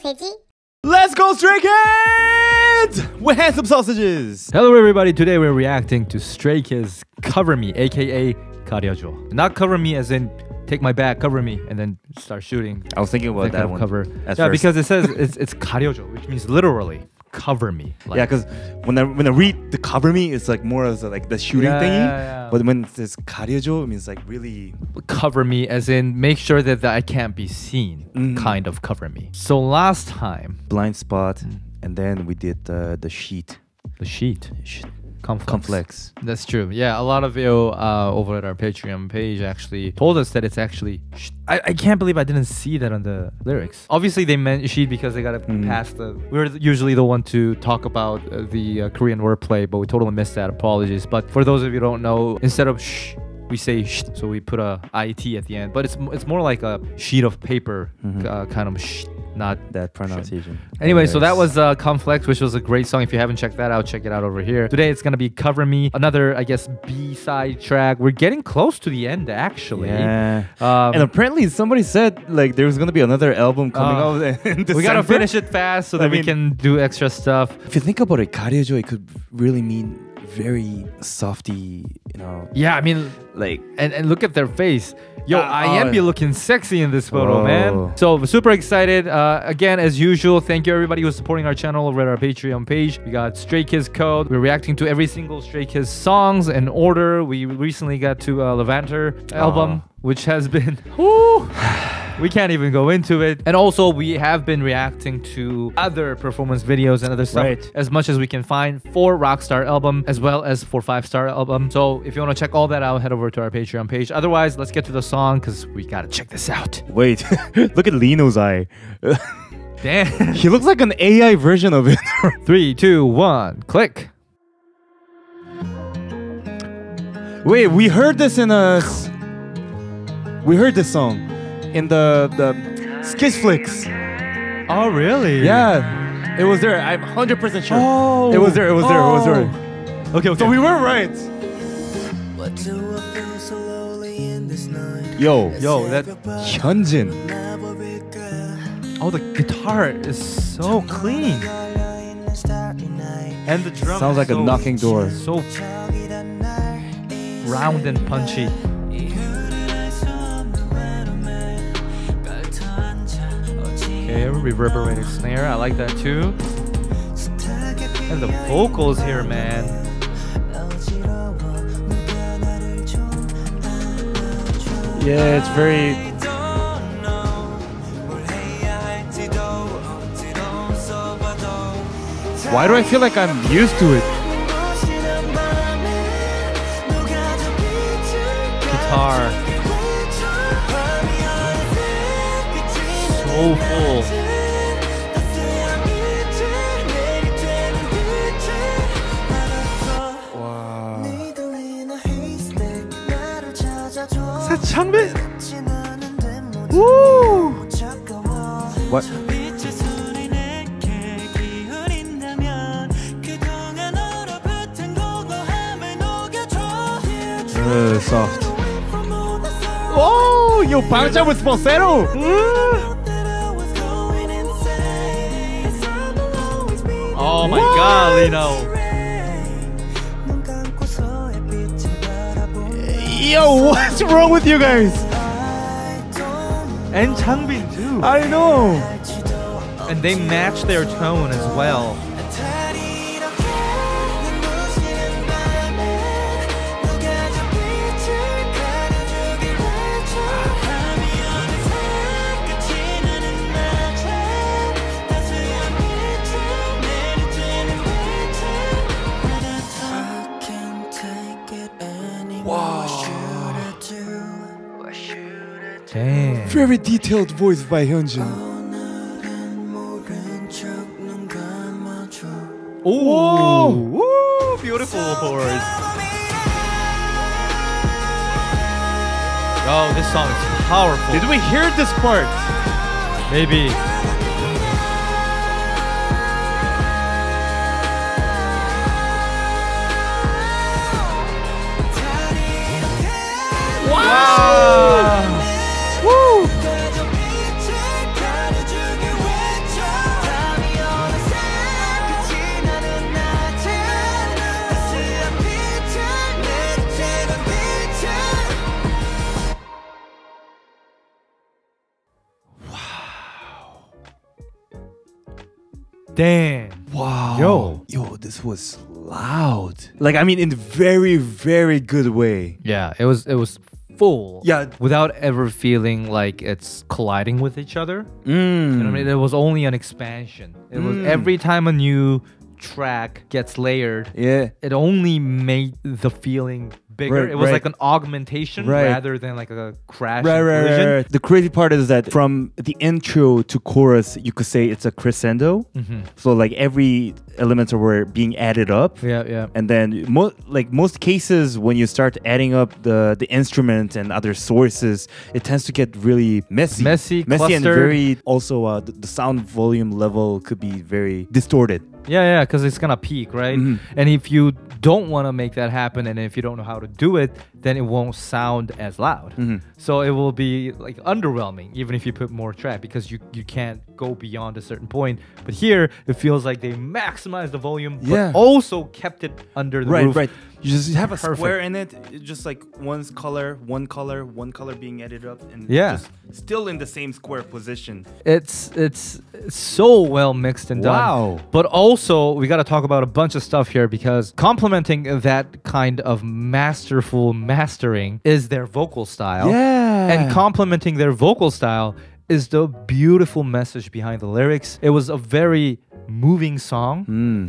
돼지? Let's go, Stray Kids! We're handsome sausages! Hello everybody, today we're reacting to Stray Kids' Cover Me, aka 가려줘. Not cover me as in take my bag, cover me, and then start shooting. I was thinking about that one. Cover. Yeah, first. Because it says it's 가려줘, which means literally cover me. Like, yeah, because when I read the cover me, it's like more as like the shooting thingy. Yeah. But when it says 가려줘, it means like really cover me, as in make sure that I can't be seen. Kind of cover me. So last time, blind spot, and then we did the sheet. The sheet. Comflex. That's true. Yeah, a lot of you over at our Patreon page actually told us that it's actually I can't believe I didn't see that on the lyrics. Obviously they meant sheet because they gotta pass the... We're usually the one to talk about the Korean wordplay, but we totally missed that. Apologies. But for those of you who don't know, instead of sh, we say sh, so we put a IT at the end. But it's more like a sheet of paper kind of sh, not that pronunciation. Anyway, so that was Comflex, which was a great song. If you haven't checked that out, check it out over here. Today it's gonna be Cover Me, another, I guess, B-side track. We're getting close to the end, actually. Yeah. And apparently somebody said like there was gonna be another album coming out in December. We gotta finish it fast so that we can do extra stuff. If you think about it, 가려줘, it could really mean very softy, you know. Yeah, I mean, like, and look at their face. Yo, I am be looking sexy in this photo, man. So super excited. Again, as usual, thank you everybody who's supporting our channel over at our Patreon page. We got Stray Kids code. We're reacting to every single Stray Kids songs in order. We recently got to Levanter album, which has been... We can't even go into it. And also, we have been reacting to other performance videos and other stuff as much as we can find for Rockstar album as well as for 5-star album. So if you want to check all that out, head over to our Patreon page. Otherwise, let's get to the song because we gotta check this out. Wait, look at Lino's eye. Damn. He looks like an AI version of it. 3, 2, 1, click. Wait, we heard this in a... We heard this song in the SKZFlix. Oh, really? Yeah. It was there. I'm 100% sure. Oh. It was there. It was there. It was there. Okay. So we were right. Yo, that Hyunjin. Oh, the guitar is so clean. And the drum sounds like a knocking door. So round and punchy. Okay, reverberated snare. I like that too. And the vocals here, man. Yeah, it's very... Why do I feel like I'm used to it? Guitar. So full. Wow. Is that Changbin? Woo! What? Soft. Oh, yo, pancha with falsetto. Oh my God, Lino. Yo, what's wrong with you guys? And Changbin too. I know. And they match their tone as well. Damn. Very detailed voice by Hyunjin. Oh, woo, beautiful chords. Oh, this song is powerful. Did we hear this part? Maybe. Wow. Woo. Damn. Wow. Yo, this was loud. Like, I mean, in a very, very good way. Yeah, it was full. Yeah. Without ever feeling like it's colliding with each other. You know what I mean? It was only an expansion. It was every time a new track gets layered, it only made the feeling bigger. Right, it was right. like an augmentation Right. rather than like a crash Right, and right, collision. right. The crazy part is that from the intro to chorus, you could say it's a crescendo. So like every elements were being added up. Yeah, yeah. And then most cases when you start adding up the instrument and other sources, it tends to get really messy and clustered. very also the sound volume level could be very distorted. Yeah, because it's gonna peak, right? And if you don't want to make that happen, and if you don't know how to do it, then it won't sound as loud. So it will be like underwhelming, even if you put more track, because you can't go beyond a certain point. But here, it feels like they maximized the volume, but also kept it under the roof. Right. You just have a square in it, just like one color being added up, and just still in the same square position. It's so well mixed and done. Wow. But also, we got to talk about a bunch of stuff here, because complementing that kind of masterful mastering is their vocal style. Yeah. And complementing their vocal style is the beautiful message behind the lyrics. It was a very moving song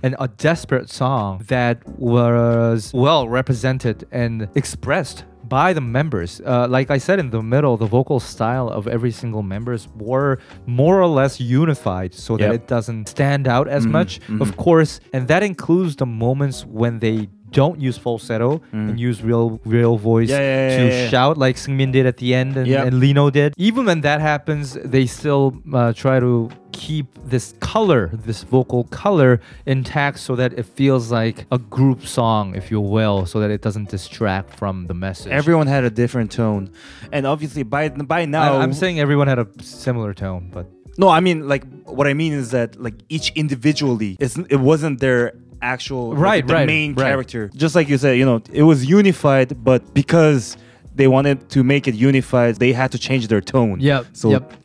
and a desperate song that was well represented and expressed by the members. Like I said in the middle, the vocal style of every single members were more or less unified so that it doesn't stand out as much, of course. And that includes the moments when they don't use falsetto and use real voice to shout like Seungmin did at the end and Lino did. Even when that happens, they still try to keep this color, this vocal color intact so that it feels like a group song, if you will, so that it doesn't distract from the message. Everyone had a different tone. And obviously by now... I'm saying everyone had a similar tone, but... No, I mean, like, what I mean is that like each individually, it wasn't their actual the main character. Just like you said, you know, it was unified, but because they wanted to make it unified, they had to change their tone.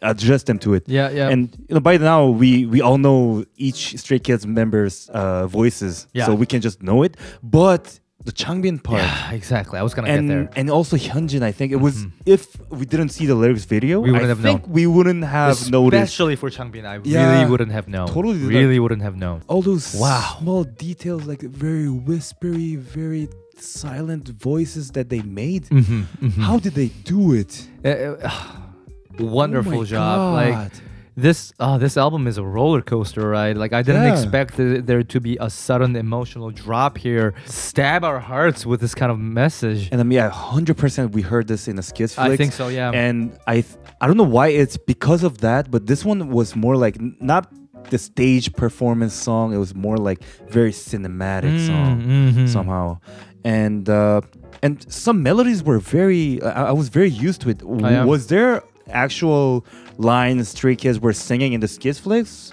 Adjust them to it. And you know, by now we all know each Stray Kids members' voices, so we can just know it. But the Changbin part, exactly. I was gonna get there. And also Hyunjin, I think it was if we didn't see the lyrics video, we wouldn't have known. We wouldn't have noticed. Especially for Changbin, I really wouldn't have known. Totally, really wouldn't have known. All those small details, like very whispery, very silent voices that they made. How did they do it? Wonderful job. Like this album is a roller coaster ride. Like I didn't expect there to be a sudden emotional drop here, stab our hearts with this kind of message. And I mean, 100% we heard this in a SKZ Flix. I think so, yeah. And I don't know why it's because of that, but this one was more like not the stage performance song. It was more like very cinematic song somehow. And some melodies were very. I was very used to it. Was there actual lines Stray Kids were singing in the SKZ Flix?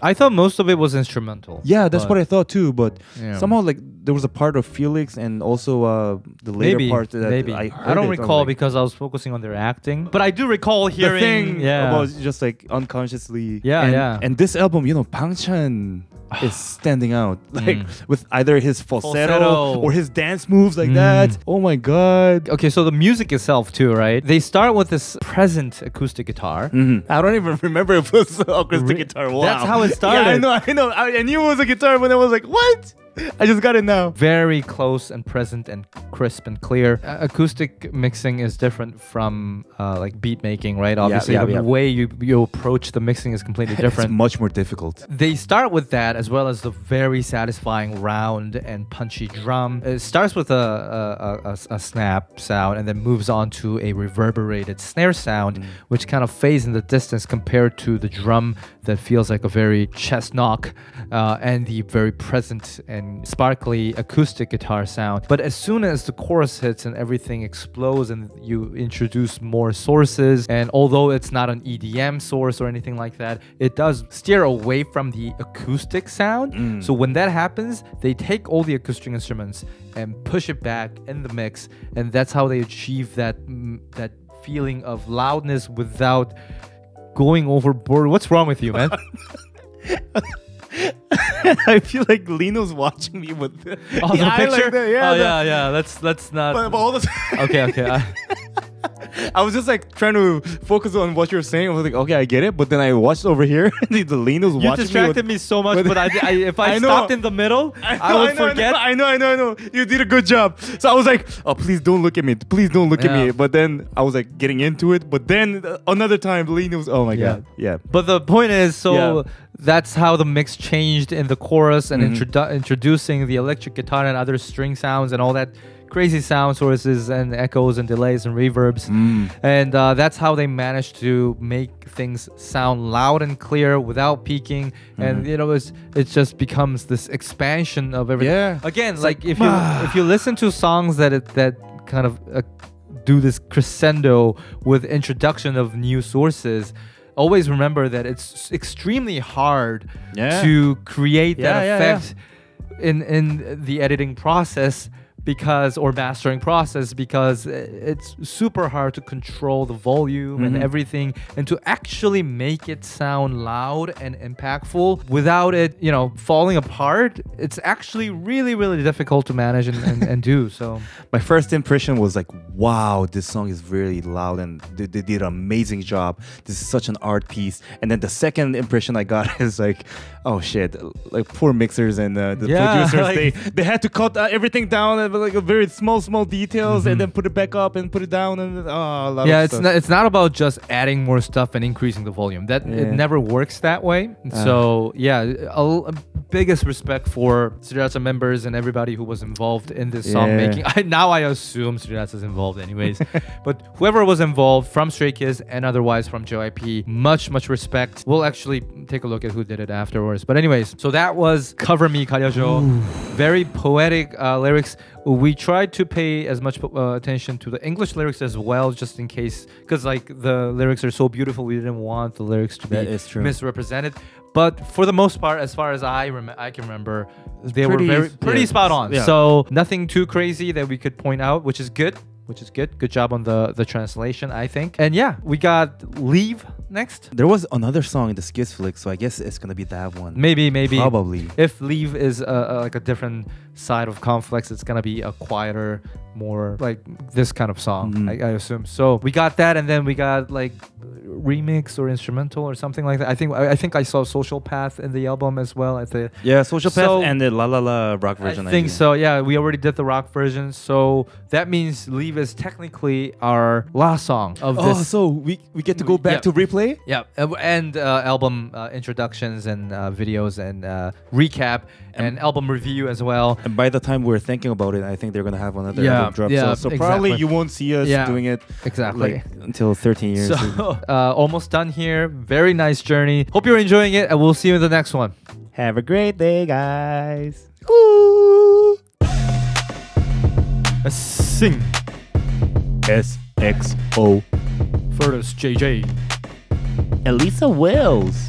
I thought most of it was instrumental. Yeah, that's what I thought too. But somehow, like, there was a part of Felix and also the later part that I heard. I don't recall because I was focusing on their acting. But I do recall hearing the thing about just like unconsciously. Yeah. And this album, you know, Bangchan is standing out, like with either his falsetto or his dance moves like that. Oh my god. Okay, so the music itself too, right? They start with this present acoustic guitar. I don't even remember if it was acoustic guitar. Wow. That's how it started. Yeah, I know. I knew it was a guitar, but I was like, what? I just got it now. Very close and present and crisp and clear. Acoustic mixing is different from like beat making, right? Obviously, the way you approach the mixing is completely different. It's much more difficult. They start with that as well as the very satisfying round and punchy drum. It starts with a snap sound and then moves on to a reverberated snare sound, which kind of fades in the distance compared to the drum that feels like a very chest knock and the very present and sparkly acoustic guitar sound. But as soon as the chorus hits and everything explodes and you introduce more sources, and although it's not an EDM source or anything like that, it does steer away from the acoustic sound. So when that happens, they take all the acoustic instruments and push it back in the mix, and that's how they achieve that feeling of loudness without going overboard. What's wrong with you, man? I feel like Lino's watching me with the picture. Like that. Yeah. Let's not. But all the time. Okay. I was just like trying to focus on what you're saying. I was like, okay, I get it. But then I watched over here. The Lino's watching me. You distracted me so much. But if I stopped in the middle, I would forget. I know. You did a good job. So I was like, oh, please don't look at me. Please don't look at me. But then I was like getting into it. But then another time, Lino's, oh my God. Yeah. But the point is, that's how the mix changed in the chorus and introducing the electric guitar and other string sounds and all that crazy sound sources and echoes and delays and reverbs. And that's how they managed to make things sound loud and clear without peaking. And it just becomes this expansion of everything. Yeah. Again, it's like if you listen to songs that kind of do this crescendo with introduction of new sources, always remember that it's extremely hard to create that effect in the editing process or mastering process, because it's super hard to control the volume and everything, and to actually make it sound loud and impactful without it, falling apart. It's actually really, really difficult to manage and do. So my first impression was like, wow, this song is really loud and they did an amazing job. This is such an art piece. And then the second impression I got is like, oh shit, like poor mixers and the producers, like, they had to cut everything down and like a very small details and then put it back up and put it down and it's not about just adding more stuff and increasing the volume. It never works that way. So biggest respect for Sriracha members and everybody who was involved in this song making. Now I assume Sriracha is involved anyways, but whoever was involved from Stray Kids and otherwise from JYP, much respect. We'll actually take a look at who did it afterwards. But anyways, so that was Cover Me 가려줘. Very poetic lyrics. We tried to pay as much attention to the English lyrics as well, just in case, because like the lyrics are so beautiful, we didn't want the lyrics to be misrepresented. But for the most part, as far as I can remember, they were pretty spot on. Yeah. So nothing too crazy that we could point out, which is good. Good job on the translation, I think. And yeah, we got Leave next. There was another song in the SKZFlix, so I guess it's gonna be that one. Maybe. Probably. If Leave is like a different side of Comflex, it's gonna be a quieter, more like this kind of song, I assume. So we got that, and then we got like remix or instrumental or something like that. I think I saw Social Path in the album as well. Social Path and the LALALALA rock version. I think so. Yeah, we already did the rock version, so that means Leave is technically our last song of this. Oh, so we get to go back to replay? Yeah, and album introductions and videos and recap and album review as well. And by the time we're thinking about it, I think they're gonna have another album drop. So probably you won't see us doing it until 13 years. So almost done here. Very nice journey. Hope you're enjoying it, and we'll see you in the next one. Have a great day, guys. Ooh. Sing. SXO. Furthest JJ. Elisa Wells.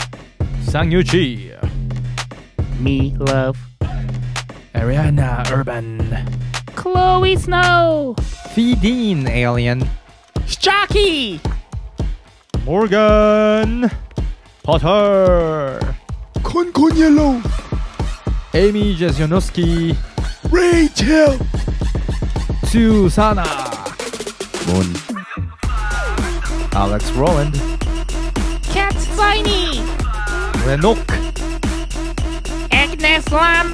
Sang Yuchi. Me Love. Ariana Urban. Chloe Snow. Fideen Alien. Shocky. Morgan Potter. Con Yellow. Amy Jesjonowski. Rachel. Susana. Moon. Alex Roland. Cat Tiny. Renok. Agnes Lam.